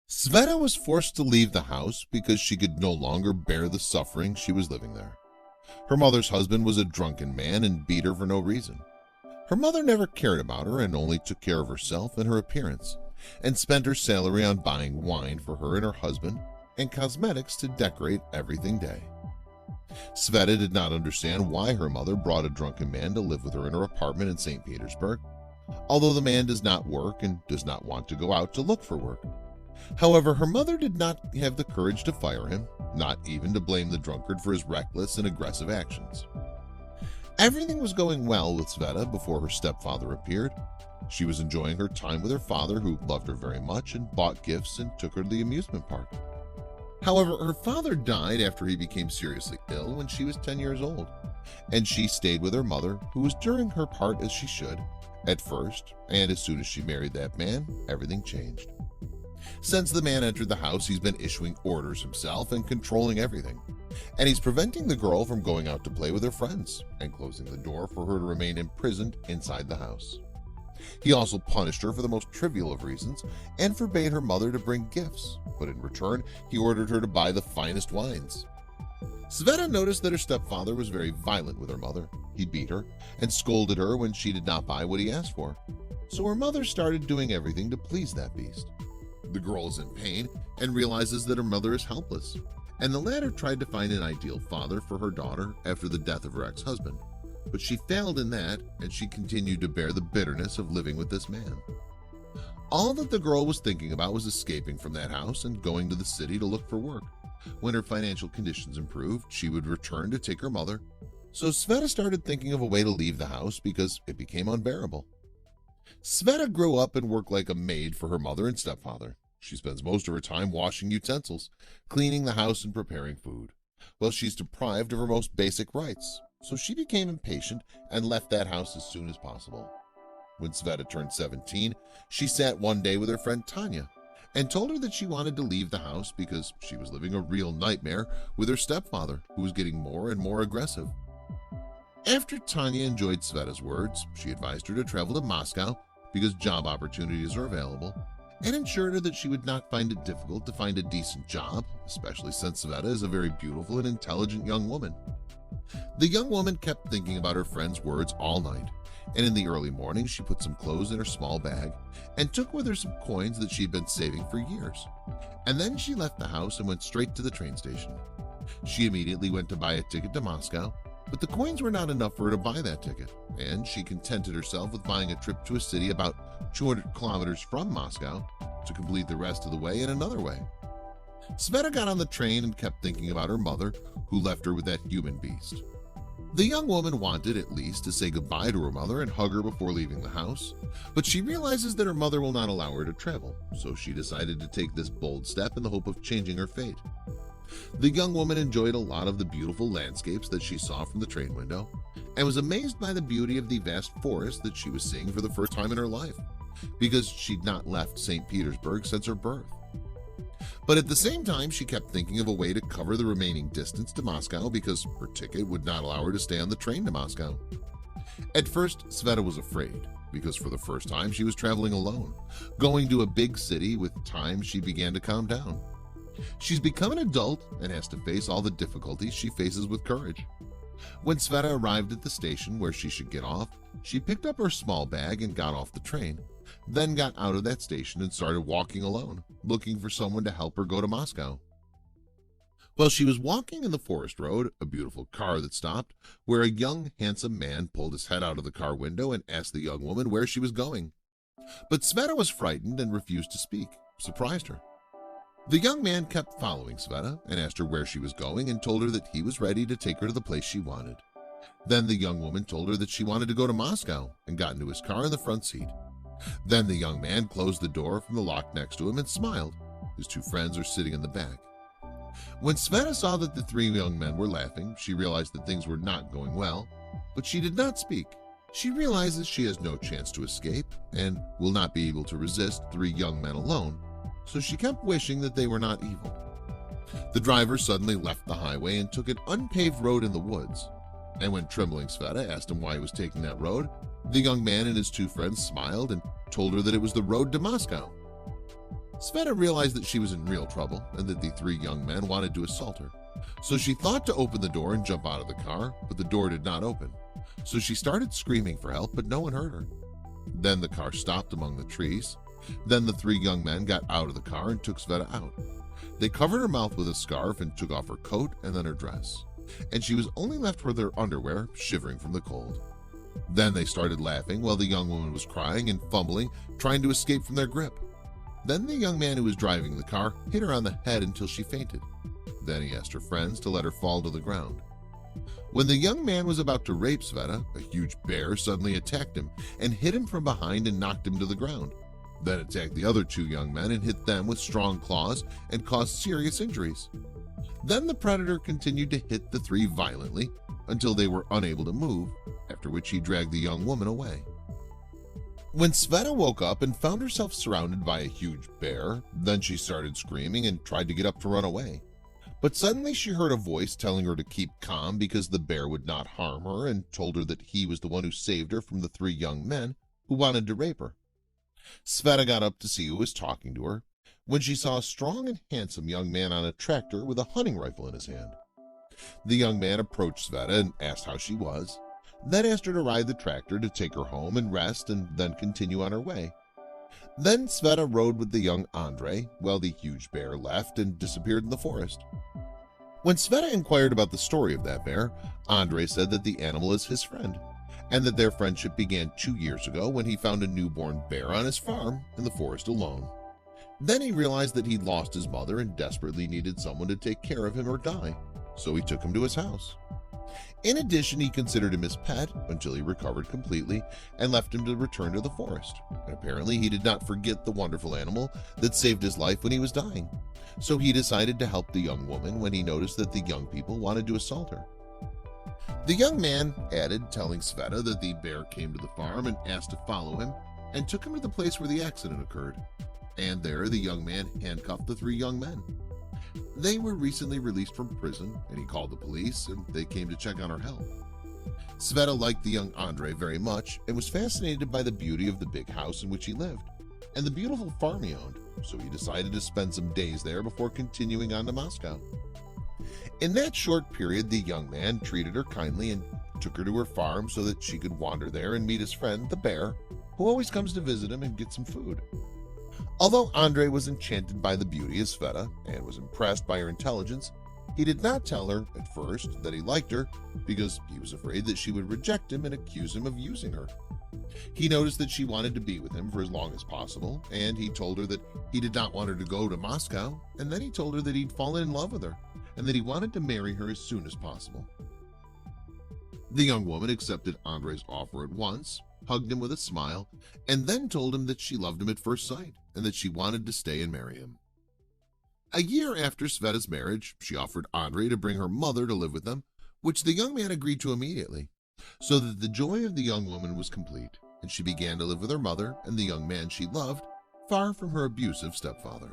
Sveta was forced to leave the house because she could no longer bear the suffering she was living there. Her mother's husband was a drunken man and beat her for no reason. Her mother never cared about her and only took care of herself and her appearance, and spent her salary on buying wine for her and her husband and cosmetics to decorate everything day. Sveta did not understand why her mother brought a drunken man to live with her in her apartment in St. Petersburg, although the man does not work and does not want to go out to look for work. However, her mother did not have the courage to fire him, not even to blame the drunkard for his reckless and aggressive actions. Everything was going well with Sveta before her stepfather appeared. She was enjoying her time with her father, who loved her very much and bought gifts and took her to the amusement park. However, her father died after he became seriously ill when she was 10 years old, and she stayed with her mother, who was doing her part as she should at first, and as soon as she married that man, everything changed. Since the man entered the house, he's been issuing orders himself and controlling everything, and he's preventing the girl from going out to play with her friends and closing the door for her to remain imprisoned inside the house. He also punished her for the most trivial of reasons and forbade her mother to bring gifts, but in return, he ordered her to buy the finest wines. Sveta noticed that her stepfather was very violent with her mother. He beat her and scolded her when she did not buy what he asked for, so her mother started doing everything to please that beast. The girl is in pain and realizes that her mother is helpless, and the latter tried to find an ideal father for her daughter after the death of her ex-husband, but she failed in that, and she continued to bear the bitterness of living with this man. All that the girl was thinking about was escaping from that house and going to the city to look for work. When her financial conditions improved, she would return to take her mother, so Sveta started thinking of a way to leave the house because it became unbearable. Sveta grew up and worked like a maid for her mother and stepfather. She spends most of her time washing utensils, cleaning the house, and preparing food. Well, she's deprived of her most basic rights, so she became impatient and left that house as soon as possible. When Sveta turned 17, she sat one day with her friend Tanya and told her that she wanted to leave the house because she was living a real nightmare with her stepfather, who was getting more and more aggressive. After Tanya enjoyed Sveta's words, she advised her to travel to Moscow because job opportunities are available, and ensured her that she would not find it difficult to find a decent job, especially since Sveta is a very beautiful and intelligent young woman. The young woman kept thinking about her friend's words all night, and in the early morning she put some clothes in her small bag and took with her some coins that she'd been saving for years. And then she left the house and went straight to the train station. She immediately went to buy a ticket to Moscow, but the coins were not enough for her to buy that ticket, and she contented herself with buying a trip to a city about 200 kilometers from Moscow to complete the rest of the way in another way. Sveta got on the train and kept thinking about her mother, who left her with that human beast. The young woman wanted, at least, to say goodbye to her mother and hug her before leaving the house, but she realizes that her mother will not allow her to travel, so she decided to take this bold step in the hope of changing her fate. The young woman enjoyed a lot of the beautiful landscapes that she saw from the train window and was amazed by the beauty of the vast forest that she was seeing for the first time in her life, because she'd not left St. Petersburg since her birth. But at the same time, she kept thinking of a way to cover the remaining distance to Moscow because her ticket would not allow her to stay on the train to Moscow. At first, Sveta was afraid because for the first time she was traveling alone, going to a big city. With time, she began to calm down. She's become an adult and has to face all the difficulties she faces with courage. When Sveta arrived at the station where she should get off, she picked up her small bag and got off the train, then got out of that station and started walking alone, looking for someone to help her go to Moscow. While she was walking in the forest road, a beautiful car that stopped, where a young, handsome man pulled his head out of the car window and asked the young woman where she was going. But Sveta was frightened and refused to speak, surprised her. The young man kept following Sveta and asked her where she was going and told her that he was ready to take her to the place she wanted. Then the young woman told her that she wanted to go to Moscow and got into his car in the front seat. Then the young man closed the door from the lock next to him and smiled. His two friends are sitting in the back. When Sveta saw that the three young men were laughing, she realized that things were not going well, but she did not speak. She realizes she has no chance to escape and will not be able to resist three young men alone, so she kept wishing that they were not evil. The driver suddenly left the highway and took an unpaved road in the woods. And when trembling Sveta asked him why he was taking that road, the young man and his two friends smiled and told her that it was the road to Moscow. Sveta realized that she was in real trouble and that the three young men wanted to assault her. So she thought to open the door and jump out of the car, but the door did not open. So she started screaming for help, but no one heard her. Then the car stopped among the trees. Then the three young men got out of the car and took Sveta out. They covered her mouth with a scarf and took off her coat and then her dress. And she was only left with her underwear, shivering from the cold. Then they started laughing while the young woman was crying and fumbling, trying to escape from their grip. Then the young man who was driving the car hit her on the head until she fainted. Then he asked her friends to let her fall to the ground. When the young man was about to rape Sveta, a huge bear suddenly attacked him and hit him from behind and knocked him to the ground. Then attacked the other two young men and hit them with strong claws and caused serious injuries. Then the predator continued to hit the three violently until they were unable to move, after which he dragged the young woman away. When Sveta woke up and found herself surrounded by a huge bear, then she started screaming and tried to get up to run away. But suddenly she heard a voice telling her to keep calm because the bear would not harm her, and told her that he was the one who saved her from the three young men who wanted to rape her. Sveta got up to see who was talking to her, when she saw a strong and handsome young man on a tractor with a hunting rifle in his hand. The young man approached Sveta and asked how she was, then asked her to ride the tractor to take her home and rest and then continue on her way. Then Sveta rode with the young Andre while the huge bear left and disappeared in the forest. When Sveta inquired about the story of that bear, Andre said that the animal is his friend, and that their friendship began 2 years ago when he found a newborn bear on his farm in the forest alone. Then he realized that he'd lost his mother and desperately needed someone to take care of him or die, so he took him to his house. In addition, he considered him his pet until he recovered completely and left him to return to the forest. And apparently he did not forget the wonderful animal that saved his life when he was dying. So he decided to help the young woman when he noticed that the young people wanted to assault her. The young man added, telling Sveta that the bear came to the farm and asked to follow him, and took him to the place where the accident occurred. And there the young man handcuffed the three young men. They were recently released from prison, and he called the police, and they came to check on her health. Sveta liked the young Andre very much and was fascinated by the beauty of the big house in which he lived and the beautiful farm he owned, so he decided to spend some days there before continuing on to Moscow. In that short period, the young man treated her kindly and took her to her farm so that she could wander there and meet his friend, the bear, who always comes to visit him and get some food. Although Andre was enchanted by the beauty of Sveta and was impressed by her intelligence, he did not tell her at first that he liked her because he was afraid that she would reject him and accuse him of using her. He noticed that she wanted to be with him for as long as possible, and he told her that he did not want her to go to Moscow, and then he told her that he'd fallen in love with her and that he wanted to marry her as soon as possible. The young woman accepted Andre's offer at once, hugged him with a smile, and then told him that she loved him at first sight and that she wanted to stay and marry him. A year after Sveta's marriage, she offered Andre to bring her mother to live with them, which the young man agreed to immediately, so that the joy of the young woman was complete, and she began to live with her mother and the young man she loved, far from her abusive stepfather.